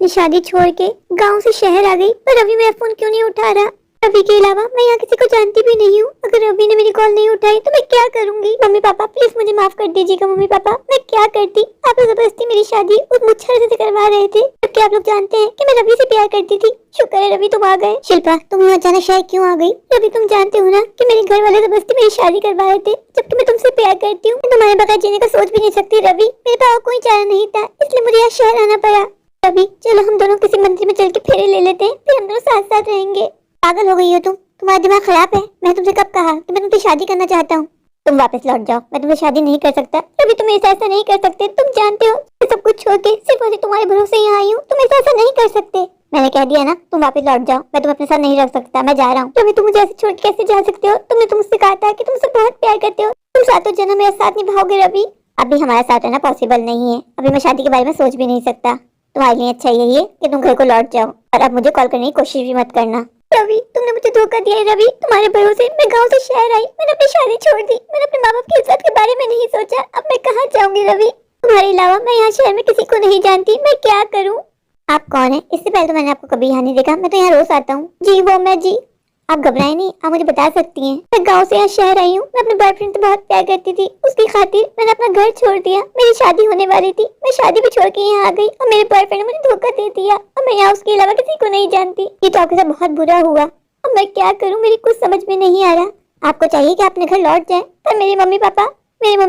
अपनी शादी छोड़ के गांव से शहर आ गई, पर रवि मेरा फोन क्यों नहीं उठा रहा। रवि के अलावा मैं यहाँ किसी को जानती भी नहीं हूँ। अगर रवि ने मेरी कॉल नहीं उठाई तो मैं क्या करूंगी। मम्मी पापा प्लीज मुझे माफ कर दीजिएगा। मम्मी पापा मैं क्या करती, आप लोग जबरदस्ती मेरी शादी उस मुच्छर से करवा रहे थे, जबकि आप लोग जानते हैं कि मैं रवि से प्यार करती थी। शुक्र है रवि तुम आ गए। शिल्पा तुम यहाँ अचानक शायद क्यों आ गई। रवि तुम जानते हो ना कि मेरे घर वाले जबरदस्ती मेरी शादी करवा रहे थे, जबकि मैं तुमसे प्यार करती हूँ। मैं तुम्हारे बगैर जीने का सोच भी नहीं सकती रवि। मेरे पास कोई चारा नहीं था, इसलिए मुझे यहाँ शहर आना पड़ा। रवि चलो हम दोनों किसी मंदिर में चल के फेरे ले लेते हैं, फिर हम दोनों साथ साथ रहेंगे। पागल हो गई हो तुम, तुम्हारा दिमाग खराब है। मैं तुमसे कब कहा कि मैं तुमसे शादी करना चाहता हूँ। तुम वापस लौट जाओ, मैं तुमसे शादी नहीं कर सकता। रवि तुम मेरे साथ ऐसा नहीं कर सकते, तुम जानते हो मैं सब कुछ छोड़ के सिर्फ और तुम्हारे भरोसे यहाँ आई हूँ। तुम ऐसा नहीं कर सकते। मैंने कह दिया ना, तुम वापस लौट जाओ। मैं तुम अपने साथ नहीं रख सकता, मैं जा रहा हूँ। रवि तुम मुझे ऐसे छोड़ के कैसे जा सकते हो। तुमने तो मुझसे कहा था कि तुम मुझसे बहुत प्यार करते हो, तुम सातों जन्म मेरे साथ निभाओगे। रवि अभी हमारा साथ रहना पॉसिबल नहीं है। अभी मैं शादी के बारे में सोच भी नहीं सकता। तुम्हारे लिए अच्छा यही है कि तुम घर को लौट जाओ, और अब मुझे कॉल करने की कोशिश भी मत करना। रवि तुमने मुझे धोखा दिया है। रवि तुम्हारे भरोसे मैं गांव से शहर आई, मैंने अपनी शादी छोड़ दी, मैंने अपने माँ बाप की इज्जत के बारे में नहीं सोचा। अब मैं कहाँ जाऊंगी रवि। तुम्हारे अलावा मैं यहाँ शहर में किसी को नहीं जानती, मैं क्या करूँ। आप कौन है? इससे पहले तो मैंने आपको कभी यहाँ नहीं देखा। मैं तो यहाँ रोज आता हूँ। जी वो मैं। जी आप घबराए नहीं, आप मुझे बता सकती हैं। मैं गांव से यहाँ शहर आई हूँ। मैं अपने बॉयफ्रेंड से बहुत प्यार करती थी, उसकी खातिर मैंने अपना घर छोड़ दिया। मेरी शादी होने वाली थी, मैं शादी भी छोड़ के यहाँ आ गई, और मेरे बॉयफ्रेंड ने मुझे धोखा दे दिया, और मैं यहाँ उसके अलावा किसी को नहीं जानती। ये तो आपके साथ बहुत बुरा हुआ। अब मैं क्या करूँ, मेरी कुछ समझ में नहीं आ रहा। आपको चाहिए कि अपने घर लौट जाए, पर मेरे मम्मी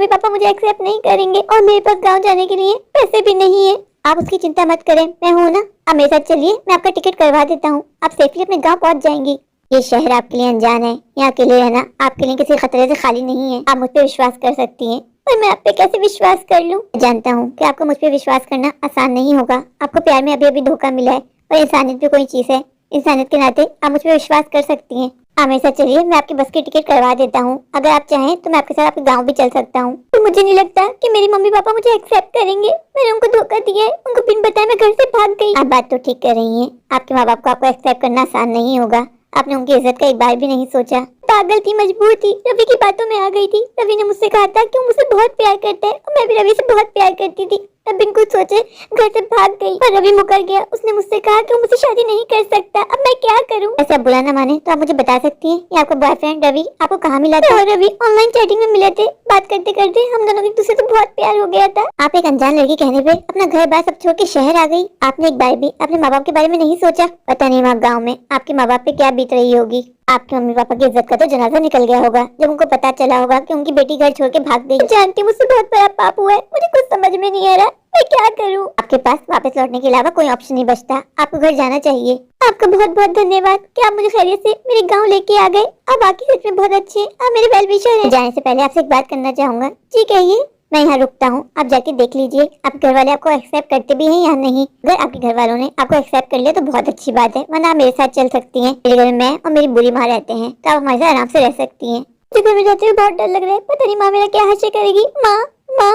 पापा मुझे एक्सेप्ट नहीं करेंगे, और मेरे पास गाँव जाने के लिए पैसे भी नहीं है। आप उसकी चिंता मत करें, मैं हूँ ना। आप मेरे साथ चलिए, मैं आपका टिकट करवा देता हूँ। आप सेफली अपने गाँव पहुँच जाएंगी। ये शहर आपके लिए अनजान है, यहाँ अकेले रहना आपके लिए किसी खतरे से खाली नहीं है। आप मुझ पे विश्वास कर सकती हैं, पर मैं आप पे कैसे विश्वास कर लूँ। जानता हूँ कि आपको मुझ पे विश्वास करना आसान नहीं होगा। आपको प्यार में अभी अभी धोखा मिला है, और इंसानियत भी कोई चीज है। इंसानियत के नाते आप मुझ पे विश्वास कर सकती हैं। आप मेरे साथ चलिए, मैं आपकी बस की टिकट करवा देता हूँ। अगर आप चाहें तो मैं आपके साथ आपके गाँव भी चल सकता हूँ। तो मुझे नहीं लगता कि मेरी मम्मी पापा मुझे एक्सेप्ट करेंगे। मैंने उनको धोखा दिया है, उनको बिन बताए मैं घर से भाग गई। आप बात तो ठीक कर रही हैं। आपके माँ बाप को आपको एक्सेप्ट करना आसान नहीं होगा। आपने उनकी इज्जत का एक बार भी नहीं सोचा। पागल थी, मजबूर थी, रवि की बातों में आ गई थी। रवि ने मुझसे कहा था कि वो मुझसे बहुत प्यार करता है, और मैं भी रवि से बहुत प्यार करती थी। मैं बिन कुछ सोचे घर से भाग गई, पर रवि मुकर गया। उसने मुझसे कहा कि वो मुझसे शादी नहीं कर सकता। अब मैं क्या करूं? ऐसे आप बुरा ना माने तो आप मुझे बता सकती हैं कि आपका बॉयफ्रेंड रवि आपको कहाँ मिला था? और रवि ऑनलाइन चैटिंग में मिले थे। बात करते करते हम दोनों एक दूसरे से बहुत प्यार हो गया था। आप एक अनजान लड़की कहने पे अपना घर बार सब छोड़ के शहर आ गई। आपने एक बार भी अपने माँ बाप के बारे में नहीं सोचा। पता नहीं वहाँ गाँव में आपके माँ बाप पे क्या बीत रही होगी। आपके मम्मी पापा की इज्जत का तो जनाजा निकल गया होगा जब उनको पता चला होगा कि उनकी बेटी घर छोड़ के भाग गई। जानती मुझसे बहुत बड़ा पाप हुआ है, मुझे कुछ समझ में नहीं आ रहा, मैं क्या करूं? आपके पास वापस लौटने के अलावा कोई ऑप्शन नहीं बचता। आपको घर जाना चाहिए। आपका बहुत बहुत धन्यवाद कि आप मुझे खैरियत से मेरे गांव लेके आ गए। आप बाकी सच में बहुत अच्छे हैं, आप मेरे वेल विशर हैं। जाने से पहले आपसे एक बात करना चाहूंगा। जी कहिए। मैं यहाँ रुकता हूँ, आप जाके देख लीजिए आप घर वाले आपको एक्सेप्ट करते भी हैं या नहीं। अगर आपके घर वालों ने आपको एक्सेप्ट कर लिया तो बहुत अच्छी बात है, वरना आप मेरे साथ चल सकती हैं। मेरे घर में मैं और मेरी बुरी माँ रहते हैं, तो आप हमारे साथ आराम से रह सकती हैं। मुझे घर में जाते हुए बहुत डर लग रहा है, पता नहीं माँ मेरा क्या हश्र करेगी। माँ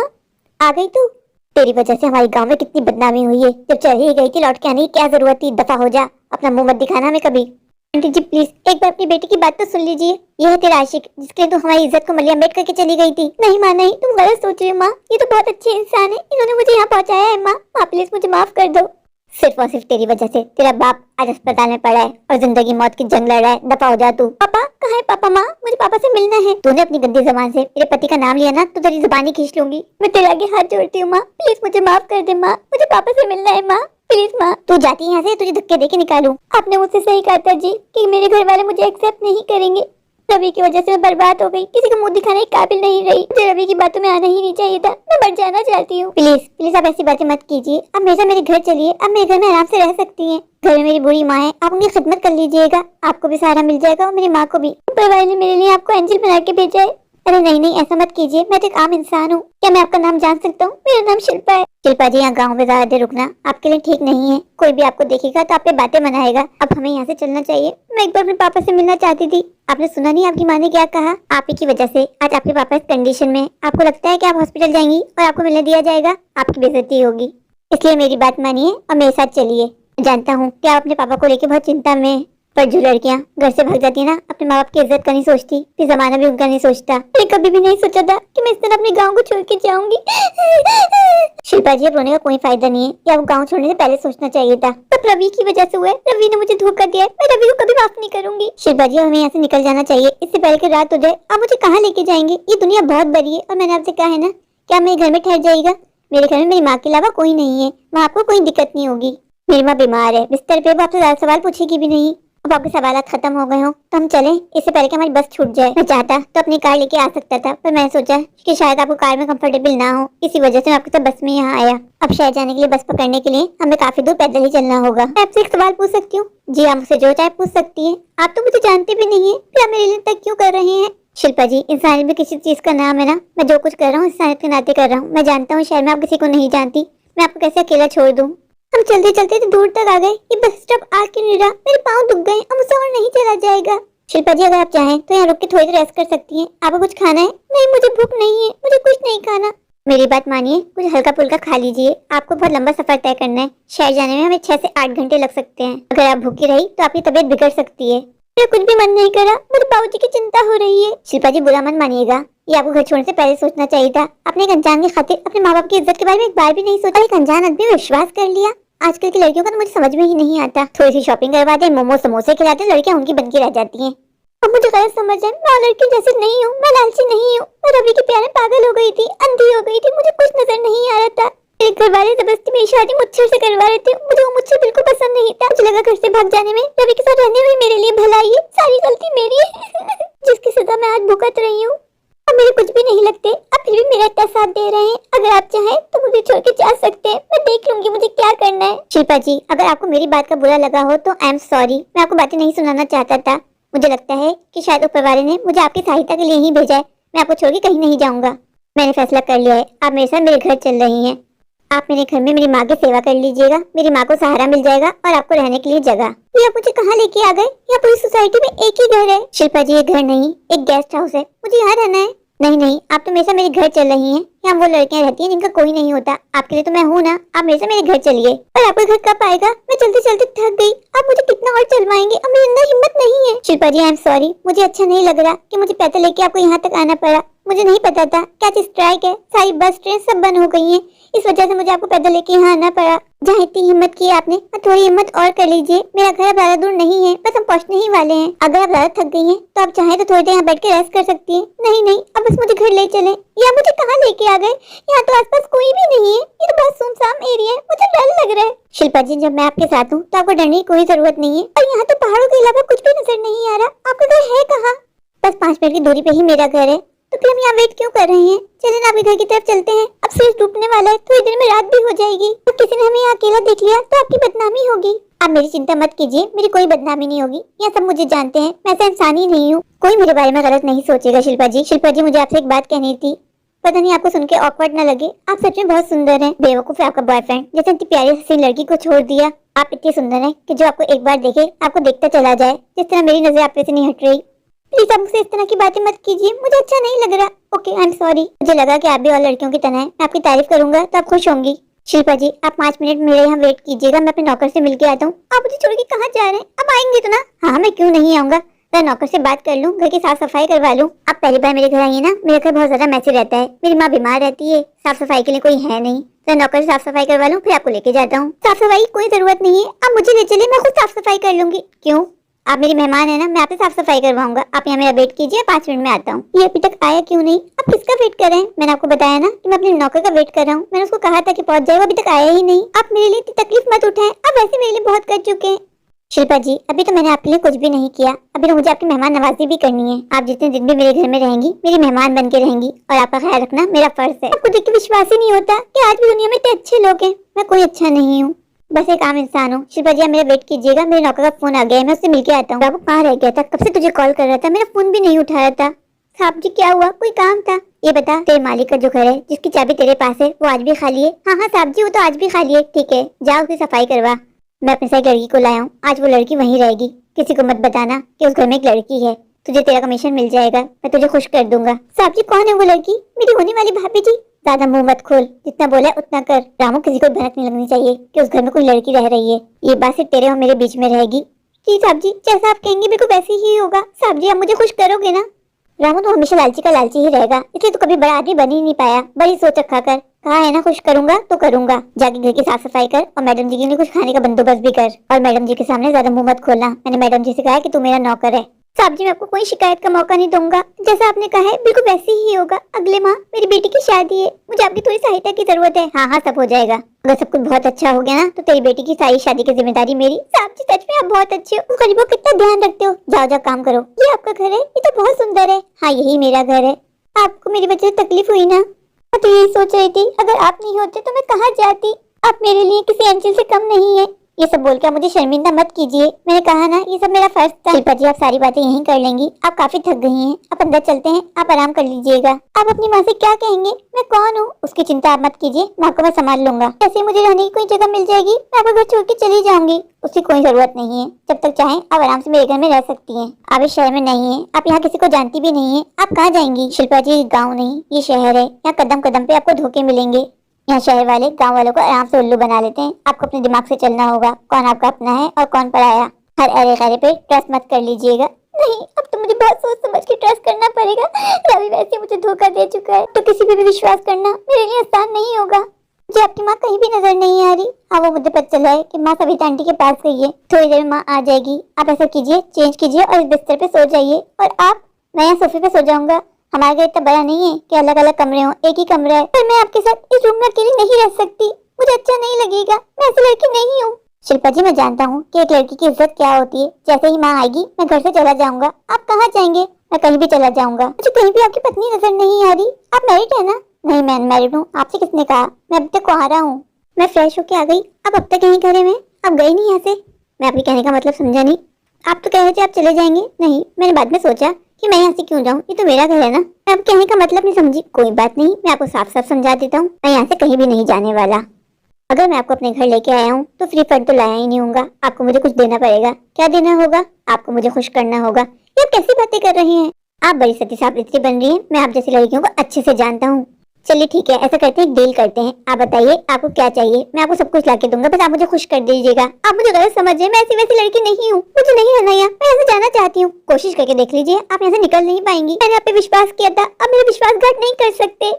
आ गई तू? तेरी वजह से हमारे गांव में कितनी बदनामी हुई है। जब चल ही गई थी, लौट के आने की क्या जरूरत थी? दफा हो जा, अपना मुंह मत दिखाना हमें कभी। आंटी जी प्लीज एक बार अपनी बेटी की बात तो सुन लीजिए। यह है तेरा आशिक जिसके लिए तू हमारी इज्जत को मलिया मेट करके चली गई थी। नहीं माँ नहीं, तुम गलत सोच रही हो माँ। ये तो बहुत अच्छे इंसान है, इन्होंने मुझे यहाँ पहुँचाया है। माँ प्लीज मुझे माफ कर दो। सिर्फ और सिर्फ तेरी वजह से तेरा बाप आज अस्पताल में पड़ा है और जिंदगी मौत की जंग लड़ रहा है। दफा हो जा तू। पापा कहाँ है? पापा माँ मुझे पापा से मिलना है। तूने अपनी गंदी जबान से मेरे पति का नाम लिया ना, तो तेरी जुबानी खींच लूंगी। मैं तेरे आगे हाथ जोड़ती हूँ माँ, प्लीज मुझे माफ कर दे माँ। मुझे पापा से मिलना है माँ, प्लीज माँ। तू जाती है यहाँ से, तुझे धक्के देके निकालूं। आपने मुझसे सही कहा था जी कि मेरे घर वाले मुझे एक्सेप्ट नहीं करेंगे। रवि की वजह से मैं बर्बाद हो गई, किसी को मुंह दिखाने के काबिल नहीं रही। मुझे रवि की बातों में आना ही नहीं चाहिए था, मैं बढ़ जाना चाहती हूँ। प्लीज आप ऐसी बातें मत कीजिए। अब मेरे घर चलिए, अब मेरे घर में आराम से रह सकती हैं। घर में मेरी बुरी माँ है, आप उनकी खिदमत कर लीजिएगा, आपको भी सहारा मिल जाएगा और मेरी माँ को भी। ऊपर वाले ने मेरे लिए आपको एंजल बना के भेजा है। अरे नहीं ऐसा मत कीजिए, मैं तो एक आम इंसान हूँ। क्या मैं आपका नाम जान सकता हूँ? मेरा नाम शिल्पा है। शिल्पा जी यहाँ गाँव में ज्यादा देर रुकना आपके लिए ठीक नहीं है। कोई भी आपको देखेगा तो आप पे बातें बनाएगा। अब हमें यहाँ से चलना चाहिए। मैं एक बार अपने पापा से मिलना चाहती थी। आपने सुना नहीं आपकी माँ ने क्या कहा? आप ही की वजह से आज आपके पापा इस कंडीशन में। आपको लगता है कि आप हॉस्पिटल जाएंगी और आपको मिलने दिया जाएगा? आपकी बेइज्जती होगी, इसलिए मेरी बात मानिए और मेरे साथ चलिए। जानता हूँ कि आप अपने पापा को लेकर बहुत चिंता में। पर जो लड़कियां घर से भाग जाती है ना, अपने माँ बाप की इज्जत का नहीं सोचती, फिर जमाना भी उनका नहीं सोचता। मैंने कभी भी नहीं सोचा था कि मैं इस तरह अपने गांव को छोड़ के जाऊंगी। शिल्पा जी, अब रोने का कोई फायदा नहीं है, या वो गांव छोड़ने से पहले सोचना चाहिए था। सब रवि की वजह से हुआ है, रवि ने मुझे धोखा दिया है, मैं रवि को कभी माफ नहीं करूंगी। शिल्पा जी, हमें यहाँ से निकल जाना चाहिए, इससे पहले कि रात हो जाए। आप मुझे कहाँ लेके जाएंगे? ये दुनिया बहुत बड़ी है और मैंने आपसे कहा है ना, क्या मेरे घर में ठहर जाएगा? मेरे घर में मेरी माँ के अलावा कोई नहीं है, वहाँ आपको कोई दिक्कत नहीं होगी। मेरी माँ बीमार है, बिस्तर पे, आपसे ज्यादा सवाल पूछेगी भी नहीं। अब आपके सवालात खत्म हो गए हो तो हम चलें, इससे पहले कि हमारी बस छूट जाए। मैं चाहता तो अपनी कार लेके आ सकता था, पर मैंने सोचा कि शायद आपको कार में कंफर्टेबल ना हो, इसी वजह से मैं आपके साथ बस में यहाँ आया। अब शहर जाने के लिए बस पकड़ने के लिए हमें काफी दूर पैदल ही चलना होगा। मैं आपसे एक सवाल पूछ सकती हूँ? जी, आप मुझसे जो चाहे पूछ सकती है। आप तो मुझे जानते भी नहीं है, फिर आप मेरे लिए तक क्यों कर रहे हैं? शिल्पा जी, इंसानियत भी किसी चीज का नाम है ना। मैं जो कुछ कर रहा हूँ इंसानियत के नाते कर रहा हूँ। मैं जानता हूँ शहर में आप किसी को नहीं जानती, मैं आपको कैसे अकेला छोड़ दूँ? हम चलते चलते तो दूर तक आ गए, ये बस स्टॉप आ क्यों नहीं रहा? मेरे पाँव दुख गए, अब मुझसे और नहीं चला जाएगा। शिल्पा जी, अगर आप चाहें तो यहाँ रुक के थोड़ी देर रेस्ट कर सकती हैं। आपको कुछ खाना है? नहीं, मुझे भूख नहीं है, मुझे कुछ नहीं खाना। मेरी बात मानिए, कुछ हल्का फुल्का खा लीजिए। आपको बहुत लंबा सफर तय करना है, शहर जाने में हमें 6 से 8 घंटे लग सकते हैं। अगर आप भूखी रही तो आपकी तबीयत बिगड़ सकती है। मेरा कुछ भी मन नहीं करा, मुझे बाबूजी की चिंता हो रही है। शिल्पा जी, बुरा मन मानिएगा, ये आपको घर छोड़ने से पहले सोचना चाहिए था। अपने एक अनजान की खातिर अपने माँ बाप की इज्जत के बारे में एक बार भी नहीं सोचा, एक अनजान आदमी में विश्वास कर लिया। आजकल की लड़कियों का तो मुझे समझ में ही नहीं आता। थोड़ी सी शॉपिंग करवा दे, मोमो समोसे खिलाते, लड़कियां उनकी बनके रह जाती हैं। अब मुझे गलत समझ है, मैं लड़की जैसे नहीं हूँ, मैं लालची नहीं हूँ। मैं रवि के प्यार में पागल हो गई थी, अंधी हो गई थी, मुझे कुछ नजर नहीं आ रहा था। मेरे घर वाले जबरदस्ती मेरी शादी मुझसे से करवा रहे थे, मुझे वो मुझसे बिल्कुल पसंद नहीं था। मुझे लगा घर से भाग जाने में, रवि के साथ रहने में मेरे लिए भलाई है। सारी गलती मेरी है जिसकी सजा मैं आज भुगत रही हूँ। अब मेरे कुछ भी नहीं लगते, अब फिर भी मेरा इतना साथ दे रहे हैं। अगर आप चाहें तो मुझे छोड़ के जा सकते हैं, मैं देख लूंगी मुझे क्या करना है। शिल्पा जी, अगर आपको मेरी बात का बुरा लगा हो तो आई एम सॉरी, मैं आपको बातें नहीं सुनाना चाहता था। मुझे लगता है कि शायद ऊपर वाले ने मुझे आपकी सहायता के लिए ही भेजा है। मैं आपको छोड़ के कहीं नहीं जाऊंगा। मैंने फैसला कर लिया है, आप मेरे साथ मेरे घर चल रही हैं। आप मेरे घर में मेरी माँ की सेवा कर लीजिएगा, मेरी माँ को सहारा मिल जाएगा और आपको रहने के लिए जगह। ये आप मुझे कहाँ लेके आ गए? यहाँ पूरी सोसाइटी में एक ही घर है। शिल्पा जी, ये घर नहीं, एक गेस्ट हाउस है, मुझे यहाँ रहना है। नहीं नहीं, आप तो मेरे साथ मेरे घर चल रही हैं। यहाँ वो लड़कियाँ रहती हैं जिनका कोई नहीं होता, आपके लिए तो मैं हूँ ना। आप मेरे साथ मेरे घर चलिए। पर आपका घर कब आएगा? मैं चलते चलते थक गई, आप मुझे कितना और चलवाएंगे? अब मेरे अंदर हिम्मत नहीं है। शिल्पा जी, आई एम सॉरी, मुझे अच्छा नहीं लग रहा कि मुझे पैदल लेके आपको यहाँ तक आना पड़ा। मुझे नहीं पता था क्या स्ट्राइक है, सारी बस ट्रेन सब बंद हो गई हैं, इस वजह से मुझे आपको पैदल लेके यहाँ आना पड़ा। जहाँ इतनी हिम्मत की आपने, थोड़ी हिम्मत और कर लीजिए। मेरा घर ज्यादा दूर नहीं है, बस हम पहुँचने ही वाले हैं। अगर आप ज्यादा थक गई हैं तो आप चाहें तो थोड़ी देर यहाँ बैठ के रेस्ट कर सकती हैं। नहीं नहीं, अब बस मुझे घर ले चले। या मुझे कहाँ लेके आ गए? यहाँ तो आसपास कोई भी नहीं है, ये तो बहुत सुनसान एरिया है, मुझे डर लग रहा है। शिल्पा जी, जब मैं आपके साथ हूँ तो आपको डरने की कोई जरूरत नहीं है। और यहाँ तो पहाड़ों के अलावा कुछ भी नजर नहीं आ रहा। आपका घर है कहाँ? बस 5 मिनट की दूरी पे ही मेरा घर है। तो फिर हम यहाँ वेट क्यों कर रहे हैं? चलिए ना, अभी घर की तरफ चलते हैं। अब सूरज डूबने वाला है, थोड़ी देर में रात भी हो जाएगी। तो किसी ने हमें यहाँ अकेला देख लिया तो आपकी बदनामी होगी। आप मेरी चिंता मत कीजिए, मेरी कोई बदनामी नहीं होगी। यहाँ सब मुझे जानते हैं, मैं ऐसा इंसान ही नहीं हूँ, कोई मेरे बारे में गलत नहीं सोचेगा। शिल्पा जी, मुझे आपसे एक बात कहनी थी, पता नहीं आपको सुन के ऑकवर्ड ना लगे। आप सच में बहुत सुंदर हैं। बेवकूफ है आपका बॉयफ्रेंड, जैसे इतनी प्यारी हसीन लड़की को छोड़ दिया। आप इतनी सुंदर हैं कि जो आपको एक बार देखे आपको देखता चला जाए, जिस तरह मेरी नजर आप पे से नहीं हट रही। प्लीज आप मुझसे इस तरह की बातें मत कीजिए, मुझे अच्छा नहीं लग रहा। Okay, I am sorry. मुझे लगा कि आप भी और लड़कियों की तरह हैं, मैं आपकी तारीफ करूंगा तो आप खुश होंगी। शिल्पा जी, आप 5 मिनट मेरे यहाँ वेट कीजिएगा, मैं अपने नौकर से मिलके आता हूँ। आप मुझे छोड़ के कहाँ जा रहे हैं? अब आएंगे तो ना? हाँ, मैं क्यों नहीं आऊंगा। मैं नौकर से बात कर लूँ, घर की साफ सफाई करवा लूँ। आप पहली बार मेरे घर आई है ना, मेरा घर बहुत ज्यादा मैसी रहता है। मेरी माँ बीमार रहती है, साफ सफाई के लिए कोई है नहीं। मैं नौकर से साफ सफाई करवा लूँ, फिर आपको लेके जाता हूँ। साफ सफाई की कोई जरूरत नहीं है, आप मुझे ले चलिए, मैं खुद साफ सफाई कर लूंगी। क्यों? आप मेरी मेहमान है ना, मैं आपसे साफ सफाई करवाऊंगा। आप यहाँ मेरा वेट कीजिए, 5 मिनट में आता हूँ। ये अभी तक आया क्यों नहीं? आप किसका वेट कर रहे हैं? मैंने आपको बताया ना कि मैं अपने नौकर का वेट कर रहा हूँ। मैंने उसको कहा था कि पहुँच जाएगा, अभी तक आया ही नहीं। आप मेरे लिए इतनी तकलीफ मत उठाएं, आप वैसे मेरे लिए बहुत कर चुके हैं। शिल्पा जी, अभी तो मैंने आपके लिए कुछ भी नहीं किया, अभी तो मुझे आपकी मेहमान नवाजी भी करनी है। आप जितने दिन भी मेरे घर में रहेंगी, मेरी मेहमान बन के रहेंगी और आपका ख्याल रखना मेरा फर्ज है। आपको देख के विश्वास ही नहीं होता कि आज भी दुनिया में इतने अच्छे लोग हैं। मैं कोई अच्छा नहीं हूँ, बस एक आम इंसान हूँ। शिल्पा जी, आप मेरा वेट कीजिएगा, मेरे नौकर का फोन आ गया है, मैं उससे मिलके आता हूँ। बाबू कहाँ रह गया था? कब से तुझे कॉल कर रहा था, मेरा फोन भी नहीं उठा रहा था। साहब जी, क्या हुआ? कोई काम था? ये बता, तेरे मालिक का जो घर है जिसकी चाबी तेरे पास है, वो आज भी खाली है? हाँ हाँ साहब जी, वो तो आज भी खाली है। ठीक है, जा उसकी सफाई करवा। मैं अपने साथ लड़की को लाया हूँ, आज वो लड़की वहीं रहेगी। किसी को मत बताना कि उस घर में एक लड़की है। तुझे तेरा कमीशन मिल जाएगा, मैं तुझे खुश कर दूंगा। साहब जी, कौन है वो लड़की? मेरी होने वाली भाभी जी। ज्यादा मुंह मत खोल, जितना बोला उतना कर। रामू, किसी को भनक नहीं लगनी चाहिए कि उस घर में कोई लड़की रह रही है। ये बात सिर्फ तेरे और मेरे बीच में रहेगी। जी साहब जी, जैसा आप कहेंगे बिल्कुल वैसे ही होगा। साहब जी आप मुझे खुश करोगे ना? रामू तो हमेशा लालची का लालची ही रहेगा, इसलिए तो कभी बड़ा आदमी बन ही नहीं पाया। बड़ी सोच रखा कर, कहा है ना खुश करूंगा तो करूंगा। जाके घर की साफ सफाई कर और मैडम जी के लिए कुछ खाने का बंदोबस्त भी कर। और मैडम जी के सामने ज्यादा मुंह मत खोलना, मैंने मैडम जी से कहा है कि तू मेरा नौकर है। साहब जी मैं आपको कोई शिकायत का मौका नहीं दूंगा, जैसा आपने कहा है बिल्कुल वैसे ही होगा। अगले माह मेरी बेटी की शादी है, मुझे आपकी थोड़ी सहायता की जरूरत है। हाँ हाँ सब हो जाएगा, अगर सब कुछ बहुत अच्छा हो गया ना तो तेरी बेटी की सारी शादी की जिम्मेदारी मेरी। साहब जी सच में आप बहुत अच्छे हो, उस गरीबों का कितना ध्यान रखते हो। जाओ जाओ काम करो। ये आपका घर है? ये तो बहुत सुंदर है। हाँ यही मेरा घर है। आपको मेरी वजह से तकलीफ हुई ना? मैं तो यही सोच रही थी अगर आप नहीं होते तो मैं कहाँ जाती। आप मेरे लिए किसी एंजल से कम नहीं है। ये सब बोल के मुझे शर्मिंदा मत कीजिए, मैंने कहा ना ये सब मेरा फर्ज था। शिल्पा जी आप सारी बातें यहीं कर लेंगी, आप काफी थक गई हैं। आप अंदर चलते हैं, आप आराम कर लीजिएगा। आप अपनी माँ से क्या कहेंगे? मैं कौन हूँ? उसकी चिंता आप मत कीजिए, माँ को मैं संभाल लूंगा। ऐसे मुझे रहने की कोई जगह मिल जाएगी, मैं आपका घर छोड़ के चली जाऊंगी। उसकी कोई जरूरत नहीं है, जब तक चाहें आप आराम से मेरे घर में रह सकती हैं। आप इस शहर में नहीं है, आप यहाँ किसी को जानती भी नहीं है, आप कहाँ जाएंगी? शिल्पा जी गाँव नहीं ये शहर है, यहाँ कदम कदम पे आपको धोखे मिलेंगे। यहाँ शहर वाले गांव वालों को आराम से उल्लू बना लेते हैं। आपको अपने दिमाग से चलना होगा, कौन आपका अपना है और कौन पराया। हर अरे खरे पे ट्रस्ट मत कर लीजिएगा। नहीं अब तो मुझे बहुत सोच समझ के ट्रस्ट करना पड़ेगा। रवि वैसे मुझे धोखा दे चुका है तो किसी पे भी विश्वास करना मेरे लिए आसान नहीं होगा। मुझे आपकी माँ कहीं भी नजर नहीं आ रही। हाँ वो मुझे पता चला है कि माँ सविता आंटी के पास गई है, थोड़ी देर में माँ आ जाएगी। आप ऐसा कीजिए, चेंज कीजिए और इस बिस्तर पे सो जाइए। और आप? मैं यहाँ सोफे पे सो जाऊंगा। हमारा घर इतना बड़ा नहीं है कि अलग अलग कमरे हो, एक ही कमरा है। पर मैं आपके साथ इस रूम में अकेली नहीं रह सकती, मुझे अच्छा नहीं लगेगा। मैं ऐसी लड़की नहीं हूँ। शिल्पा जी मैं जानता हूँ कि एक लड़की की इज्जत क्या होती है। जैसे ही माँ आएगी मैं घर से चला जाऊंगा। आप कहाँ जाएंगे? मैं कहीं भी चला जाऊंगा। मुझे कहीं भी आपकी पत्नी नजर नहीं आ रही। आप मैरिड है ना? नहीं मैं अनमैरिड हूँ। आपसे किसने कहा? मैं अभी तक कुंवारा हूँ। मैं फ्रेश होके आ गई, आप अब तक यहीं खड़े में? आप गए नहीं यहाँ से? मैं आपके कहने का मतलब समझा नहीं। आप तो कह रहे थे आप चले जाएंगे। नहीं मैंने बाद में सोचा कि मैं यहाँ से क्यों जाऊँ, ये तो मेरा घर है ना। मैं अब कहने का मतलब नहीं समझी। कोई बात नहीं, मैं आपको साफ साफ समझा देता हूँ, मैं यहाँ से कहीं भी नहीं जाने वाला। अगर मैं आपको अपने घर लेके आया हूँ तो फ्री फंड तो लाया ही नहीं होगा, आपको मुझे कुछ देना पड़ेगा। क्या देना होगा? आपको मुझे खुश करना होगा। ये आप कैसी बातें कर रही हैं? आप बड़ी सती सावित्री बन रही हैं। मैं आप जैसी लड़कियों को अच्छे से जानता हूँ। चलिए ठीक है, ऐसा करते हैं, डील करते हैं। आप बताइए आपको क्या चाहिए, मैं आपको सब कुछ लाके दूंगा, बस आप मुझे खुश कर दीजिएगा। आप मुझे गलत समझिए, मैं ऐसी वैसी लड़की नहीं हूँ। मुझे नहीं रहना यहाँ, मैं यहाँ से जाना चाहती हूँ। कोशिश करके देख लीजिए, आप यहाँ से निकल नहीं पाएंगी। मैंने आप पे विश्वास किया था, अब मेरा विश्वासघात नहीं कर सकते।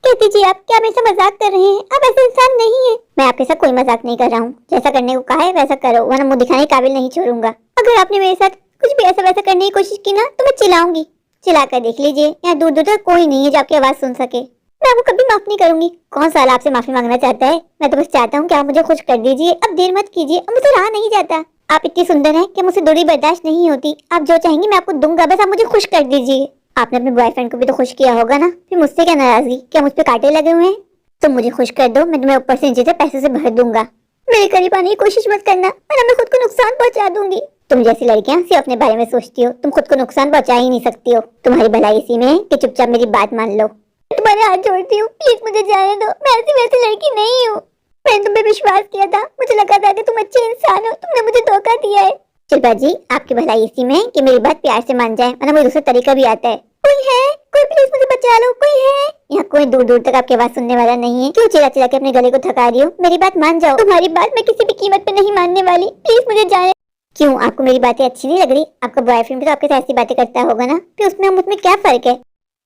कह दीजिए आप क्या हमेशा मजाक कर रहे हैं? आप ऐसे इंसान नहीं है। मैं आपके साथ कोई मजाक नहीं कर रहा हूँ, जैसा करने को कहा है वैसा करो, वरना मुंह दिखाने काबिल नहीं छोड़ूंगा। अगर आपने मेरे साथ कुछ भी ऐसा वैसा करने की कोशिश की ना तो मैं चिल्लाऊंगी। चिल्ला कर देख लीजिए, यहाँ दूर दूर तक कोई नहीं है जो आपकी आवाज सुन सके। मैं आपको कभी माफ नहीं करूंगी। कौन साला आपसे माफी मांगना चाहता है? मैं तो बस चाहता हूँ कि आप मुझे खुश कर दीजिए। अब देर मत कीजिए, अब मुझसे रहा नहीं जाता। आप इतनी सुंदर हैं कि मुझसे दूरी बर्दाश्त नहीं होती। आप जो चाहेंगी मैं आपको दूंगा, बस आप मुझे खुश कर दीजिए। आपने अपने बॉयफ्रेंड को भी तो खुश किया होगा ना, फिर मुझसे क्या नाराजगी? क्या मुझ पे कांटे लगे हुए हैं? तुम मुझे खुश कर दो, मैं तुम्हें ऊपर से नीचे से पैसे से भर दूंगा। मेरे करीब आने की कोशिश मत करना वरना मैं खुद को नुकसान पहुंचा दूंगी। तुम जैसी लड़कियां सिर्फ अपने बारे में सोचती हो, तुम खुद को नुकसान पहुंचा ही नहीं सकती हो। तुम्हारी भलाई इसी में है कि चुपचाप मेरी बात मान लो। तुम्हारे हाथ जोड़ती हूँ, प्लीज मुझे जाने दो। मैं ऐसी वैसी लड़की नहीं हूँ। मैंने तुम पे विश्वास किया था, मुझे लगा था कि तुम अच्छे इंसान हो, तुमने मुझे धोखा दिया है। शिल्पा जी आपकी भलाई इसी में है कि मेरी बात प्यार से मान जाए, वरना मुझे दूसरा तरीका भी आता है। कोई है? कोई प्लीज मुझे बचा लो, कोई है? यहाँ कोई दूर दूर तक आपकी आवाज सुनने वाला नहीं है। क्यों चिल्ला चिल्ला के अपने गले को थका रही हो? मेरी बात मान जाओ। तुम्हारी बात मैं किसी भी कीमत पे नहीं मानने वाली, प्लीज मुझे जाने। क्यों आपको मेरी बातें अच्छी नहीं लग रही? आपका बॉयफ्रेंड भी तो आपके साथ ऐसी बातें करता होगा ना, फिर उसमें हम उसमें क्या फर्क है?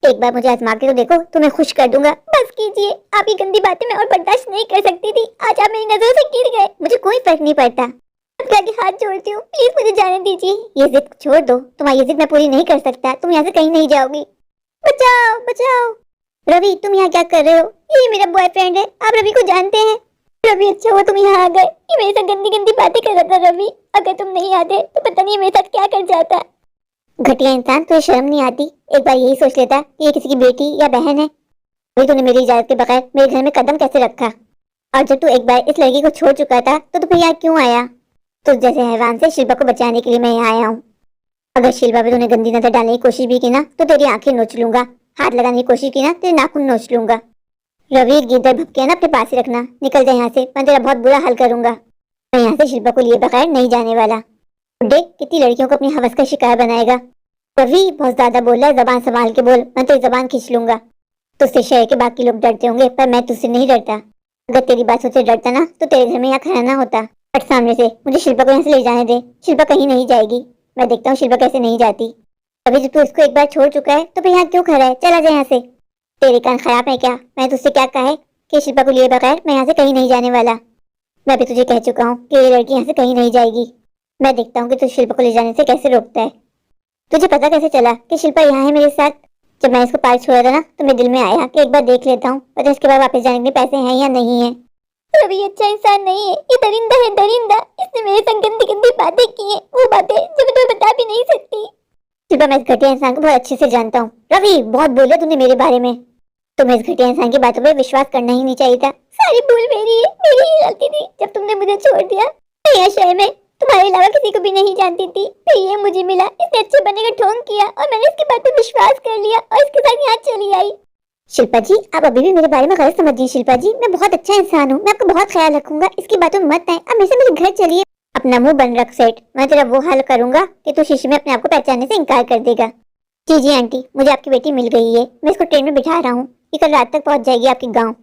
एक बार मुझे आजमा के तो देखो, तुम्हें खुश कर दूंगा। बस कीजिए, आपकी गंदी बातें मैं और बर्दाश्त नहीं कर सकती थी। आज आप मेरी नजरों से गिर गए, मुझे कोई फर्क नहीं पड़ता। आपके हाथ जोड़ती हूँ, प्लीज मुझे जाने दीजिए। ये जिद छोड़ दो, तुम्हारी जिद मैं पूरी नहीं कर सकता। तुम यहाँ से कहीं नहीं जाओगी। बचाओ बचाओ। रवि तुम यहाँ क्या कर रहे हो? ये मेरा बॉयफ्रेंड है, आप रवि को जानते हैं? रवि अच्छा हुआ तुम यहाँ आ गए, ये मेरे साथ गंदी गंदी बातें कर रहा था। रवि अगर तुम नहीं आते तो पता नहीं मेरे साथ क्या कर जाता। घटिया इंसान, तुझे शर्म नहीं आती? एक बार यही सोच लेता कि ये किसी की बेटी या बहन है। अभी तूने मेरी इजाजत के बगैर मेरे घर में कदम कैसे रखा? और जब तू एक बार इस लड़की को छोड़ चुका था तो फिर यहाँ क्यों आया? तो जैसे हैवान से शिल्पा को बचाने के लिए मैं यहाँ आया हूँ। अगर शिल्पा पे तूने गंदी नजर डालने की कोशिश भी की ना तो तेरी आंखें नोच लूंगा। हाथ लगाने की कोशिश की ना तेरे नाखून नोच लूंगा। रवि गिद्दर भपके ना अपने पास ही रखना, निकल जाए यहाँ से, मैं तेरा बहुत बुरा हाल करूंगा। मैं यहाँ से शिल्पा को लिए बगैर नहीं जाने वाला। देख कितनी लड़कियों को अपनी हवस का शिकार बनाएगा। रवि बहुत ज्यादा बोल रहा है, जबान संभाल के बोल, मैं तेरी जबान खींच लूंगा। तुझसे शहर के बाकी लोग डरते होंगे पर मैं तुझसे नहीं डरता। अगर तेरी बात सोचे डरता ना तो तेरे घर में यहाँ खड़ा ना होता। बट सामने से मुझे शिल्पा को यहाँ से ले जाने दे। शिल्पा कहीं नहीं जाएगी। मैं देखता हूँ शिल्पा कैसे नहीं जाती। अभी जब तू उसको एक बार छोड़ चुका है तो फिर यहाँ क्यों खड़ा है? चला जाए यहाँ से। तेरे कान खराब है क्या? मैं तुझसे क्या कहा है कि शिल्पा को लिए बगैर मैं यहाँ से कहीं नहीं जाने वाला। मैं भी तुझे कह चुका हूँ कि ये लड़की यहाँ से कहीं नहीं जाएगी। मैं देखता हूँ कि तू शिल्पा को ले जाने से कैसे रोकता है। तुझे पता कैसे चला कि शिल्पा यहाँ है मेरे साथ? जब मैं इसको पार्क छोड़ा था ना तो मेरे दिल में आया कि एक बार देख लेता हूँ, पता इसके बाद वापस जाने के लिए पैसे हैं या नहीं है। रवि अच्छा इंसान नहीं है, ये दरिंदा है दरिंदा। इसने मेरे संग गंदी गंदी बातें की हैं, वो बातें जो मैं तुम्हें बता भी नहीं सकती। शिल्पा मैं इस घटिया इंसान को बहुत अच्छे से जानता हूँ। रवि बहुत बोला तूने मेरे बारे में। तुम्हें इस घटिया इंसान की बातों पर विश्वास करना ही नहीं चाहिए था। सारी भूल मेरी है, मेरी ही गलती थी जब तुमने मुझे छोड़ दिया। मैं यहाँ शहर में तुम्हारे अलावा किसी को भी नहीं जानती थी। फिर ये मुझे मिला, इसने अच्छे बनने का ढोंग किया और मैंने इसकी बात पर विश्वास कर लिया और इसके साथ यहाँ चली आई। शिल्पा जी आप अभी भी मेरे बारे में गलत समझिए। शिल्पा जी मैं बहुत अच्छा इंसान हूँ, मैं आपको बहुत ख्याल रखूंगा। इसकी बातों में मत आए। अब मेरे से मेरे घर चलिए। अपना मुंह बंद रख सेठ, मैं तेरा वो हाल करूंगा कि तू शीशे में अपने आप को पहचानने से इनकार कर देगा। जी जी आंटी, मुझे आपकी बेटी मिल गई है। मैं इसको ट्रेन में बिठा रहा हूँ, ये कल रात तक पहुँच जाएगी आपके गाँव।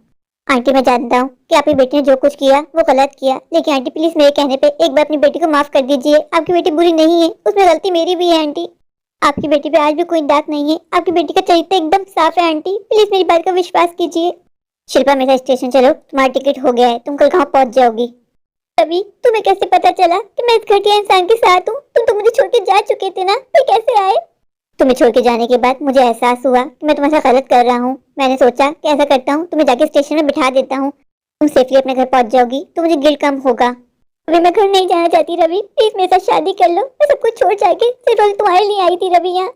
आंटी मैं जानता हूँ कि आपकी बेटी ने जो कुछ किया वो गलत किया, लेकिन आंटी प्लीज मेरे कहने पे एक बार अपनी बेटी को माफ कर दीजिए। आपकी बेटी बुरी नहीं है, उसमें गलती मेरी भी है आंटी। आपकी बेटी पे आज भी कोई दाग नहीं है। आपकी बेटी का चरित्र एकदम साफ है आंटी, प्लीज मेरी बात का विश्वास कीजिए। शिल्पा मेरा स्टेशन चलो, तुम्हारा टिकट हो गया है, तुम कल गाँव पहुँच जाओगी। अभी तुम्हें कैसे पता चला कि मैं इस घटिया इंसान के साथ हूँ? तुम तो मुझे छोड़ के जा चुके थे ना, फिर कैसे आए? तुम्हें छोड़ के जाने के बाद मुझे एहसास हुआ कि मैं तुम्हारे साथ गलत कर रहा हूँ। मैंने सोचा कि ऐसा करता हूँ, तुम्हें जाके स्टेशन में बिठा देता हूँ, तुम सेफली अपने घर पहुँच जाओगी तो मुझे गिल्ट कम होगा। अभी मैं घर नहीं जाना चाहती रवि, प्लीज मेरे साथ शादी कर लो। मैं सब कुछ छोड़ जाके सिर्फ और तुम्हारे लिए आई थी रवि यहाँ।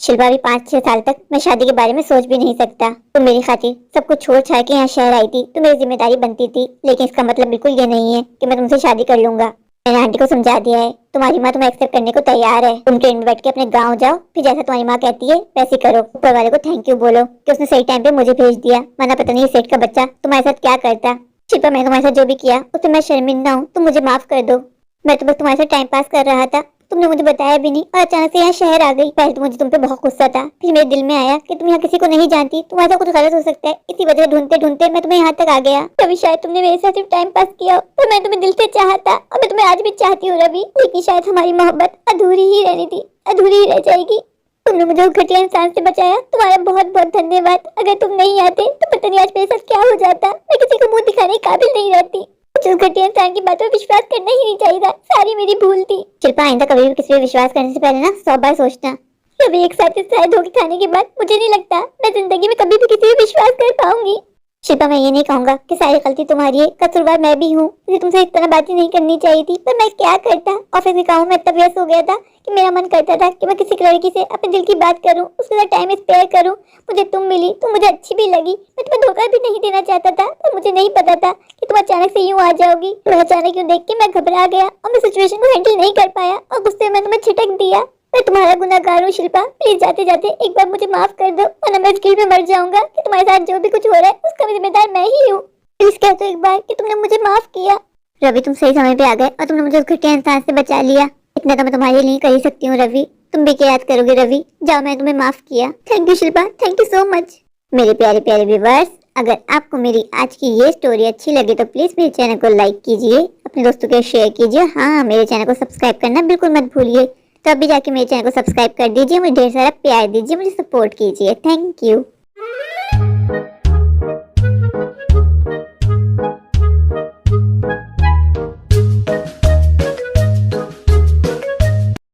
शिल्पा भी 5-6 साल तक मैं शादी के बारे में सोच भी नहीं सकता। तुम मेरी खातिर सब कुछ छोड़ छाड़ के यहाँ शहर आई थी तो मेरी जिम्मेदारी बनती थी, लेकिन इसका मतलब बिल्कुल ये नहीं है कि मैं तुमसे शादी कर लूंगा। मैंने आंटी को समझा दिया है, तुम्हारी माँ तुम्हें एक्सेप्ट करने को तैयार है। तुम ट्रेन में बैठ के अपने गाँव जाओ, फिर जैसा तुम्हारी माँ कहती है वैसे करो। ऊपर वाले को थैंक यू बोलो कि उसने सही टाइम पे मुझे भेज दिया, वरना पता नहीं सेठ का बच्चा तुम्हारे साथ क्या करता। शिल्पा मैं तुम्हारे साथ जो भी किया उससे मैं शर्मिंदा हूँ, तुम मुझे माफ कर दो। मैं तो बस तुम्हारे साथ टाइम पास कर रहा था, तुमने मुझे बताया भी नहीं और अचानक से यहाँ शहर आ गई। पहले तो मुझे तुम पे बहुत गुस्सा था, फिर मेरे दिल में आया कि तुम यहाँ किसी को नहीं जानती, तुम्हारे साथ कुछ गलत हो सकता है, इसी वजह से ढूंढते ढूंढते मैं तुम्हें यहाँ तक आ गया। रवि शायद तुमने मेरे साथ सिर्फ टाइम पास किया पर मैं तुम्हें दिल से चाहा था और मैं तुम्हें आज भी चाहती हूँ रवि, लेकिन शायद हमारी मोहब्बत अधूरी ही रहनी थी, अधूरी ही रह जाएगी। तुमने मुझे उस घटिया इंसान से बचाया, तुम्हारा बहुत बहुत धन्यवाद। अगर तुम नहीं आते तो पता नहीं आज मेरे साथ क्या हो जाता। मैं किसी को मुंह दिखाने के काबिल नहीं रहती। मुझे उस घटिया इंसान की बातों पर विश्वास करना ही नहीं चाहिए था, सारी मेरी भूल थी। शिल्पा आइंदा कभी भी किसी पे विश्वास करने से पहले ना 100 बार सोचना। कभी एक साथ इस तरह धोखे खाने के बाद मुझे नहीं लगता मैं जिंदगी में कभी भी किसी पे विश्वास कर पाऊंगी। शिल्पा मैं ये नहीं कहूंगा कि सारी गलती तुम्हारी है, कसूरवार मैं भी हूँ। मुझे तुमसे इस तरह बातें नहीं करनी चाहिए थी, पर मैं क्या करता। ऑफिस के काम में इतना व्यस्त हो गया था कि मेरा मन करता था कि मैं किसी लड़की से अपने दिल की बात करूं, उसके साथ टाइम स्पेयर करूं। मुझे तुम मिली, तुम मुझे अच्छी भी लगी। मैं तुम्हें धोखा भी नहीं देना चाहता था, पर मुझे नहीं पता था कि तुम अचानक से यूं आ जाओगी। तुम्हें अचानक यूं देख के मैं घबरा गया और मैं सिचुएशन को हैंडल नहीं कर पाया और गुस्से में तुम्हें छिटक दिया। मैं तुम्हारा गुनाहगार हूँ शिल्पा, प्लीज जाते जाते एक बार मुझे माफ कर दो, वरना मैं इस गिल्ट में मर जाऊंगा कि तुम्हारे साथ जो भी कुछ हो रहा है उसका जिम्मेदार मैं ही हूँ। प्लीज कह दो एक बार कि तुमने मुझे माफ किया। रवि तुम सही समय पे आ गए और तुमने मुझे उस घटिया इंसान से बचा लिया। इतना तो मैं तुम्हारे लिए कर ही सकती हूँ रवि, तुम भी क्या याद करोगे रवि। जाओ मैंने तुम्हें माफ किया। Thank you Shilpa, thank you so much. मेरे प्यारे प्यारे व्यूअर्स, अगर आपको मेरी आज की ये स्टोरी अच्छी लगी तो प्लीज मेरे चैनल को लाइक कीजिए, अपने दोस्तों के शेयर कीजिए। हाँ मेरे चैनल को सब्सक्राइब करना बिल्कुल मत भूलिए। तो अभी जाके मेरे चैनल को सब्सक्राइब कर दीजिए, मुझे ढेर सारा प्यार दीजिए, मुझे सपोर्ट कीजिए। Thank you.